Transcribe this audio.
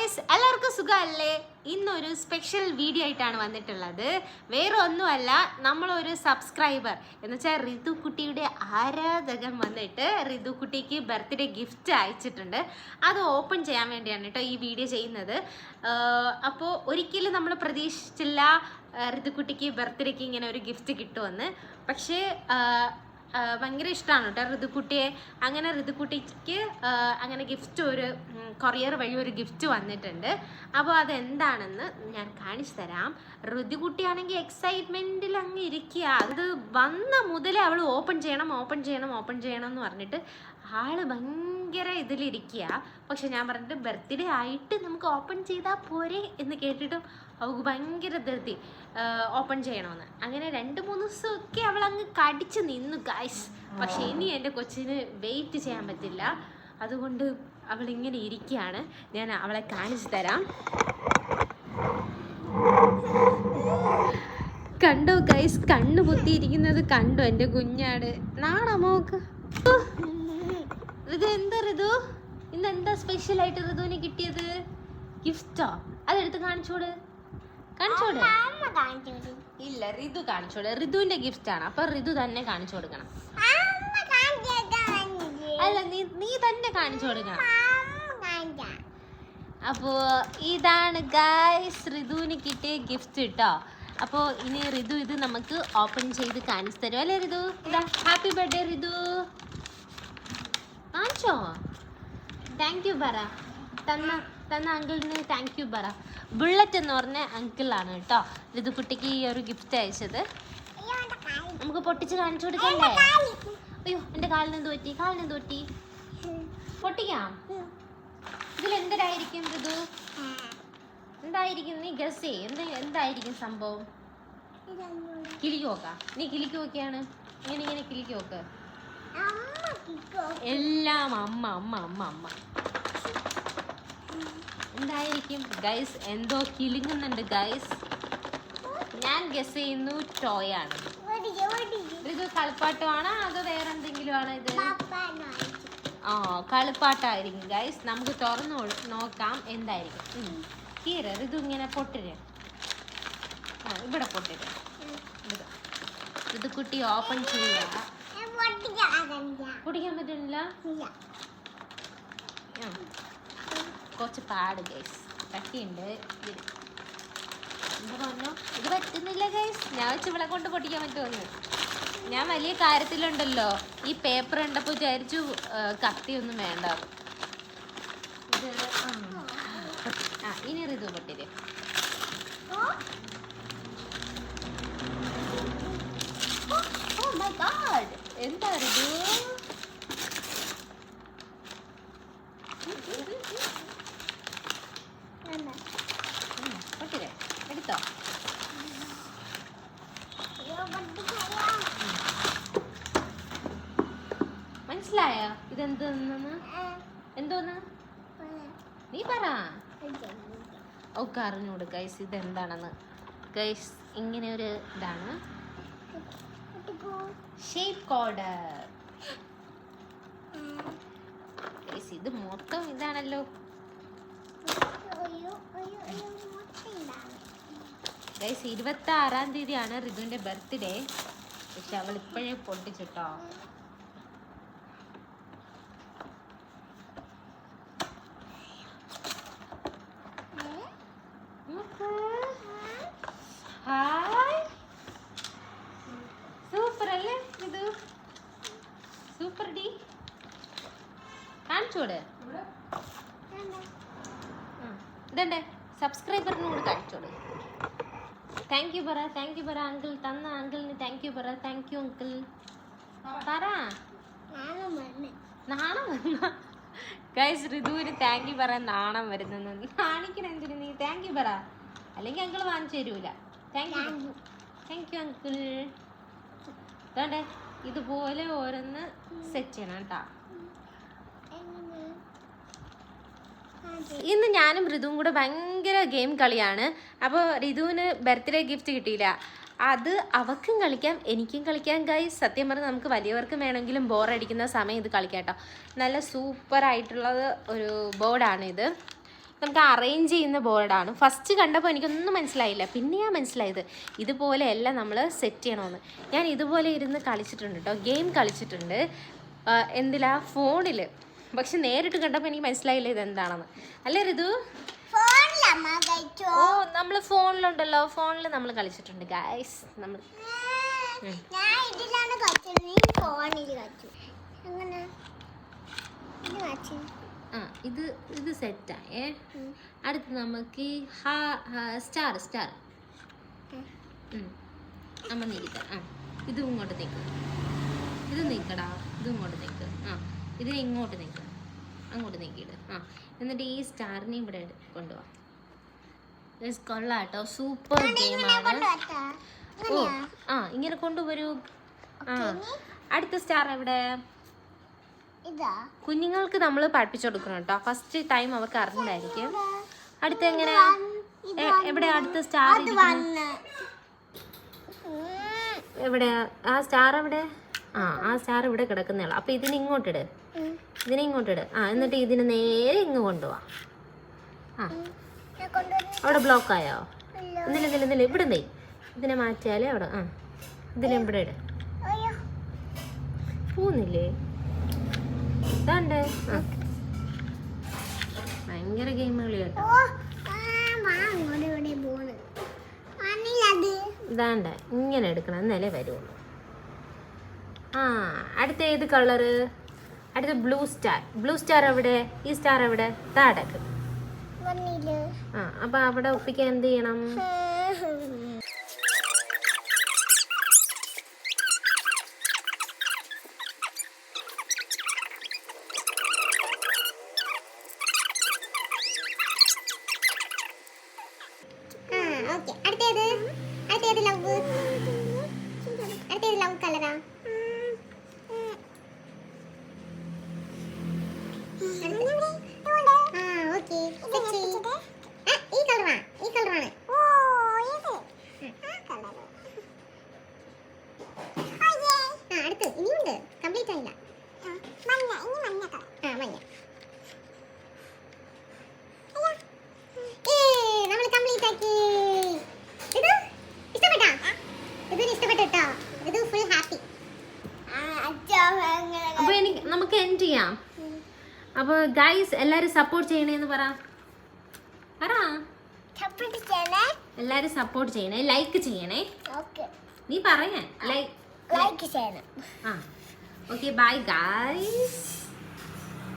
Guys, എല്ലാവർക്കും സുഖമല്ലേ? ഇന്നൊരു സ്പെഷ്യൽ വീഡിയോ ആയിട്ടാണ് വന്നിട്ടുള്ളത്. വേറെ ഒന്നുമല്ല, നമ്മളൊരു സബ്സ്ക്രൈബർ എന്ന് വെച്ചാൽ ഋതു കുട്ടിയുടെ ആരാധകൻ വന്നിട്ട് ഋതു കുട്ടിക്ക് ബർത്ത്ഡേ ഗിഫ്റ്റ് അയച്ചിട്ടുണ്ട്. അത് ഓപ്പൺ ചെയ്യാൻ വേണ്ടിയാണ് കേട്ടോ ഈ വീഡിയോ ചെയ്യുന്നത്. അപ്പോൾ ഒരിക്കലും നമ്മൾ പ്രതീക്ഷിച്ചില്ല ഋതു കുട്ടിക്ക് ബർത്ത്ഡേക്ക് ഇങ്ങനെ ഒരു ഗിഫ്റ്റ് കിട്ടുമെന്ന്. പക്ഷേ ഭയങ്കര ഇഷ്ടമാണ് കേട്ടോ ഋതുക്കുട്ടിയെ. അങ്ങനെ ഋതുക്കുട്ടിക്ക് അങ്ങനെ ഗിഫ്റ്റ് ഒരു കൊറിയർ വഴി ഒരു ഗിഫ്റ്റ് വന്നിട്ടുണ്ട്. അപ്പോൾ അതെന്താണെന്ന് ഞാൻ കാണിച്ചു തരാം. ഋതുക്കുട്ടിയാണെങ്കിൽ എക്സൈറ്റ്മെൻറ്റിൽ അങ്ങ് ഇരിക്കുക. അത് വന്ന മുതലേ അവൾ ഓപ്പൺ ചെയ്യണം എന്ന് പറഞ്ഞിട്ട് ആള് ഭയങ്കര ഇതിലിരിക്കുക. പക്ഷെ ഞാൻ പറഞ്ഞിട്ട് ബർത്ത്ഡേ ആയിട്ട് നമുക്ക് ഓപ്പൺ ചെയ്താൽ പോരെ എന്ന് കേട്ടിട്ടും അവൾക്ക് ഭയങ്കര ധൃതി ഓപ്പൺ ചെയ്യണമെന്ന്. അങ്ങനെ 2-3 ദിവസമൊക്കെ അവൾ അങ്ങ് കടിച്ച് നിന്നു ഗൈസ്. പക്ഷെ ഇനി എൻ്റെ കൊച്ചിന് വെയിറ്റ് ചെയ്യാൻ പറ്റില്ല. അതുകൊണ്ട് അവളിങ്ങനെ ഇരിക്കുകയാണ്. ഞാൻ അവളെ കാണിച്ചു തരാം. കണ്ടോ ഗൈസ്, കണ്ണു പൊത്തിയിരിക്കുന്നത് കണ്ടോ എൻ്റെ കുഞ്ഞാട്? നാണോ മോക്ക്? ഋതു എന്താ ഋതു ഇന്നെന്താ സ്പെഷ്യലായിട്ട് ഋതുവിന് കിട്ടിയത്? ഗിഫ്റ്റോ? അതെടുത്ത് കാണിച്ചോട്. ഇല്ല, ഋതു കാണിച്ചോട്. ഋതുവിന്റെ ഗിഫ്റ്റ് ആണ്. അപ്പൊ ഋതു തന്നെ കാണിച്ചു കൊടുക്കണം. അല്ല, നീ തന്നെ കാണിച്ചു കൊടുക്കണം. അപ്പോ ഇതാണ് ഗൈസ് ഋതുവിന് കിട്ടിയ ഗിഫ്റ്റ് കേട്ടോ. അപ്പോൾ ഇനി ഋതു ഇത് നമുക്ക് ഓപ്പൺ ചെയ്ത് കാണിച്ചു തരും അല്ലേ ഋതു? ഇതാ, ഹാപ്പി ബർത്ത്ഡേ ഋതു. കാണിച്ചോ? താങ്ക് യു പറ. തന്ന അങ്കിളിന് താങ്ക് യു പറ. ബുള്ളറ്റ് എന്ന് പറഞ്ഞ അങ്കിളാണ് കേട്ടോ ഋതുക്കുട്ടിക്ക് ഈ ഒരു ഗിഫ്റ്റ് അയച്ചത്. നമുക്ക് പൊട്ടിച്ച് കാണിച്ചു കൊടുക്കണ്ടേ? അയ്യോ, എൻ്റെ കാലിന് എന്ത് പറ്റി? പൊട്ടിക്കാം. ഇതിലെന്തരായിരിക്കും ഋതു? എന്തായിരിക്കും? നീ ഗസ് ചെയ്യ്. എന്തായിരിക്കും സംഭവം? കിളിക്ക് നോക്കാം. നീ കിളിക്ക് നോക്കിയാണ്. ഇങ്ങനെ കിളിക്ക് നോക്ക്. എല്ലാം അമ്മ. എന്തായിരിക്കും ഗൈസ്? എന്തോ കിളിങ്ങുന്നുണ്ട് ഗൈസ്. ഞാൻ ഗസ് ചെയ്യുന്നു ടോയ് ആണ്. ഇത് കളിപ്പാട്ടമാണോ അതോ വേറെ എന്തെങ്കിലും ആണോ ഇത്? കളിപ്പാട്ടമായിരിക്കും ഗൈസ്. നമുക്ക് തുറന്നു നോക്കാം എന്തായിരിക്കും. കീറ് ഇത് ഇങ്ങനെ പൊട്ടിര്. ഇവിടെ പൊട്ടിര്. ഇത് കുട്ടി ഓപ്പൺ ചെയ്യുക. പൊടിക്കാൻ പറ്റുന്നില്ല. കുറച്ച് പാട് ഗൈസ്. കട്ടിയുണ്ട്. എന്താ പറഞ്ഞോ? ഇത് പറ്റുന്നില്ല ഗൈസ്. ഞാൻ വെച്ച് ഇവിടെ കൊണ്ട് പൊട്ടിക്കാൻ പറ്റുമെന്ന്. ഞാൻ വലിയ കാര്യത്തിലുണ്ടല്ലോ. ഈ പേപ്പർ കണ്ടപ്പോൾ വിചാരിച്ചു കത്തിയൊന്നും വേണ്ട. ഇത് ഇനി ഋതു പൊട്ടിര്. ഓ മൈ ഗോഡ്, എന്താ ഋതു? എടുത്തോ. മനസ്സിലായോ ഇതെന്തോന്ന്? നീ പറ. ഓക്കെ, അറിഞ്ഞൂട് ഗൈസ് ഇതെന്താണെന്ന്. ഗൈസ് ഇങ്ങനെ ഒരു ഇതാണ് ഷേപ്പ് കോഡർ. ഗൈസ് ഇത് മൊത്തം ഇതാണല്ലോ. ഗൈസ് 26-ാം തീയതിയാണ് ഋതുവിന്റെ ബർത്ത്ഡേ. പക്ഷെ അവൾ ഇപ്പോഴേ പൊട്ടിച്ചിട്ടോ. ഹായ്, സൂപ്പർ അല്ലേ ഇത്? സൂപ്പർ ഡി. കാണിച്ചോട്. ഇതണ്ടേ സബ്സ്ക്രൈബറിനോട് കാണിച്ചോട്. താങ്ക് യു പറ അങ്കിൾ. തന്ന അങ്കിളിന് താങ്ക് യു പറ. താങ്ക് യു അങ്കിൾ പറ. നാണം വന്ന ഗൈസ് ഋതുവിന് താങ്ക് യു പറയാൻ നാണം വരുന്നെന്ന്. കാണിക്കണം എന്തിനു? നീ താങ്ക് യു പറ, അല്ലെങ്കിൽ അങ്കിൾ വാങ്ങിച്ചു തരൂല. Thank you uncle. അതേ ഇതുപോലെ ഓരോന്ന് സെറ്റ് ചെയ്യണം കേട്ടോ. ഇന്ന് ഞാനും ഋതുവും കൂടെ ഭയങ്കര ഗെയിം കളിയാണ്. അപ്പോൾ ഋതുവിന് ബർത്ത്ഡേ ഗിഫ്റ്റ് കിട്ടിയില്ല. അത് അവൾക്കും കളിക്കാം എനിക്കും കളിക്കാം ഗൈസ്. സത്യം പറഞ്ഞാൽ നമുക്ക് വലിയവർക്കും വേണമെങ്കിലും ബോറടിക്കുന്ന സമയം ഇത് കളിക്കാം കേട്ടോ. നല്ല സൂപ്പറായിട്ടുള്ളത് ഒരു ബോർഡാണിത്. നമുക്ക് അറേഞ്ച് ചെയ്യുന്ന ബോർഡാണ്. ഫസ്റ്റ് കണ്ടപ്പോൾ എനിക്കൊന്നും മനസ്സിലായില്ല, പിന്നെയാണ് മനസ്സിലായത് ഇതുപോലെയല്ല നമ്മൾ സെറ്റ് ചെയ്യണമെന്ന്. ഞാൻ ഇതുപോലെ ഇരുന്ന് കളിച്ചിട്ടുണ്ട് കേട്ടോ, ഗെയിം കളിച്ചിട്ടുണ്ട്. എന്തിലാ, ഫോണിൽ. പക്ഷെ നേരിട്ട് കണ്ടപ്പോൾ എനിക്ക് മനസ്സിലായില്ല ഇതെന്താണെന്ന്. അല്ലേ ഋതു? ഓ, നമ്മൾ ഫോണിലുണ്ടല്ലോ, ഫോണിൽ നമ്മൾ കളിച്ചിട്ടുണ്ട് ഗൈസ്. നമ്മൾ ഇത് സെറ്റായേ. അടുത്ത് നമുക്ക് സ്റ്റാർ അമ്മ നീക്കാം. ഇത് ഇങ്ങോട്ട് നീക്കും, ഇത് നീക്കടാ, ഇത് ഇങ്ങോട്ട് നീക്ക്. ഇതിനെ ഇങ്ങോട്ട് നീക്ക്, അങ്ങോട്ട് നീക്കിയിട്. എന്നിട്ട് ഈ സ്റ്റാറിനെ ഇവിടെ കൊണ്ടുപോവാ. കൊള്ളാട്ടോ, സൂപ്പർ ഗെയിമാണ്. ഓ ഇങ്ങനെ കൊണ്ടുവരൂ. അടുത്ത സ്റ്റാർ എവിടെ? കുഞ്ഞുങ്ങൾക്ക് നമ്മൾ പഠിപ്പിച്ചു കൊടുക്കണം കേട്ടോ. ഫസ്റ്റ് ടൈം അവർക്ക് അറിഞ്ഞില്ലായിരിക്കും. അടുത്ത എങ്ങനെ, എവിടെ അടുത്ത സ്റ്റാർ? എവിടെ ആ സ്റ്റാർ? എവിടെ? ആ സ്റ്റാർ ഇവിടെ കിടക്കുന്നേ. അപ്പൊ ഇതിനെ ഇങ്ങോട്ടിട്, എന്നിട്ട് ഇതിന് നേരെ ഇങ്ങ് കൊണ്ടുപോവാ. അവിടെ ബ്ലോക്ക് ആയോ? എന്നില്ല ഇവിടെ നീ ഇതിനെ മാറ്റിയാലേ അവിടെ. ഇതിനെ ഇവിടെ ഇട്. പോകുന്നില്ലേ? ഇതാണ്ടേ ഭയങ്കര ഗെയിമുകൾ കേട്ടോ. ഇതാണ്ട ഇങ്ങനെ എടുക്കണം, എന്നാലേ വരുള്ളൂ. അടുത്ത ഏത് കളറ്? അടുത്ത ബ്ലൂ സ്റ്റാർ എവിടെ? ഈ സ്റ്റാർ എവിടെ? താടക്ക്. അപ്പൊ അവിടെ ഒപ്പിക്കാൻ എന്ത് ചെയ്യണം? അടുത്തേത് ലവ് കളറാ? അടുത്ത് ഇനിയുണ്ട്, കംപ്ലീറ്റ് ആയില്ല. മഞ്ഞ. നമ്മൾ കംപ്ലീറ്റ് ആക്കി. ഇത് ഇഷ്ടപ്പെട്ടോ? ഇത് ഫുൾ ഹാപ്പി. അപ്പൊ നമുക്ക് എൻഡ് ചെയ്യാം. അപ്പൊ ഗൈസ് എല്ലാരും സപ്പോർട്ട് ചെയ്യണേന്ന് പറ. എല്ലാരും സപ്പോർട്ട് ചെയ്യണേ, ലൈക്ക് ചെയ്യണേ. നീ പറയാൻ ലൈക്ക് ചെയ്യണം. Okay, bye guys.